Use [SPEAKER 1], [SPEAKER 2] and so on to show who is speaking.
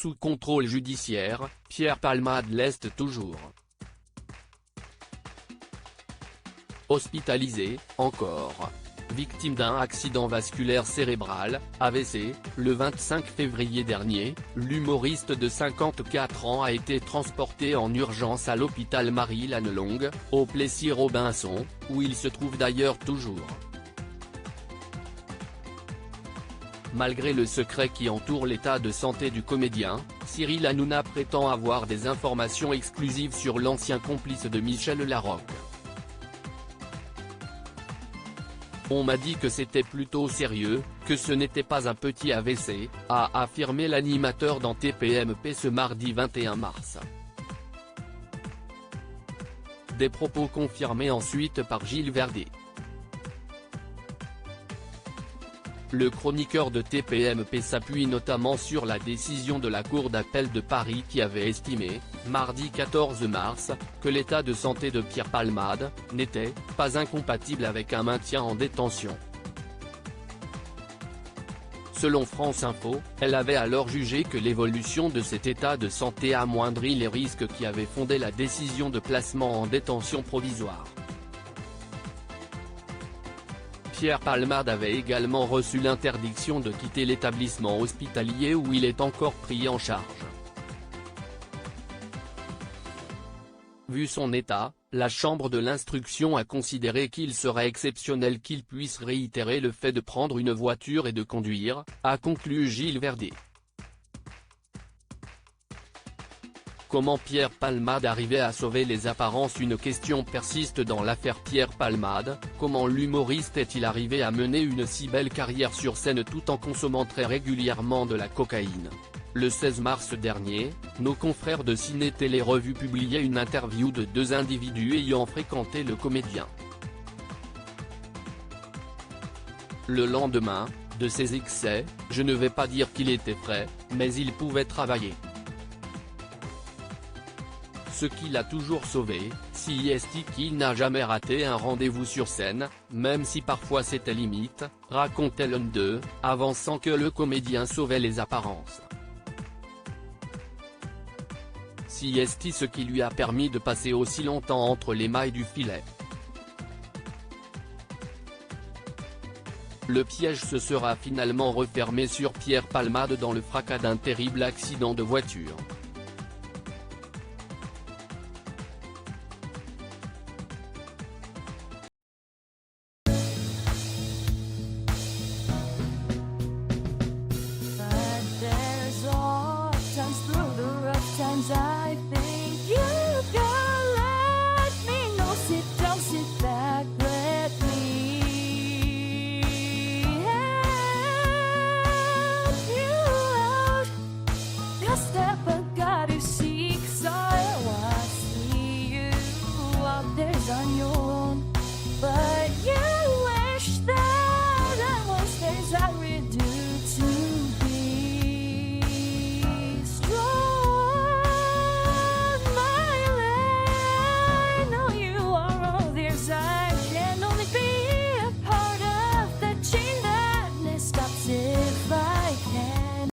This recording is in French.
[SPEAKER 1] Sous contrôle judiciaire, Pierre Palmade l'est toujours. Hospitalisé, encore. Victime d'un accident vasculaire cérébral, AVC, le 25 février dernier, l'humoriste de 54 ans a été transporté en urgence à l'hôpital Marie-Lannelongue, au Plessis-Robinson, où il se trouve d'ailleurs toujours. Malgré le secret qui entoure l'état de santé du comédien, Cyril Hanouna prétend avoir des informations exclusives sur l'ancien complice de Michel Larocque. On m'a dit que c'était plutôt sérieux, que ce n'était pas un petit AVC, a affirmé l'animateur dans TPMP ce mardi 21 mars. Des propos confirmés ensuite par Gilles Verdet. Le chroniqueur de TPMP s'appuie notamment sur la décision de la Cour d'appel de Paris qui avait estimé, mardi 14 mars, que l'état de santé de Pierre Palmade n'était pas incompatible avec un maintien en détention. Selon France Info, elle avait alors jugé que l'évolution de cet état de santé amoindrit les risques qui avaient fondé la décision de placement en détention provisoire. Pierre Palmade avait également reçu l'interdiction de quitter l'établissement hospitalier où il est encore pris en charge. Vu son état, la chambre de l'instruction a considéré qu'il serait exceptionnel qu'il puisse réitérer le fait de prendre une voiture et de conduire, a conclu Gilles Verdet. Comment Pierre Palmade arrivait à sauver les apparences? Une question persiste dans l'affaire Pierre Palmade. Comment l'humoriste est-il arrivé à mener une si belle carrière sur scène tout en consommant très régulièrement de la cocaïne? Le 16 mars dernier, nos confrères de Ciné Télé Revue publiaient une interview de deux individus ayant fréquenté le comédien. Le lendemain de ses excès, je ne vais pas dire qu'il était frais, mais il pouvait travailler. Ce qui l'a toujours sauvé, c'est qu'il n'a jamais raté un rendez-vous sur scène, même si parfois c'était limite, racontait l'un d'eux, avançant que le comédien sauvait les apparences. C'est ce qui lui a permis de passer aussi longtemps entre les mailles du filet. Le piège se sera finalement refermé sur Pierre Palmade dans le fracas d'un terrible accident de voiture.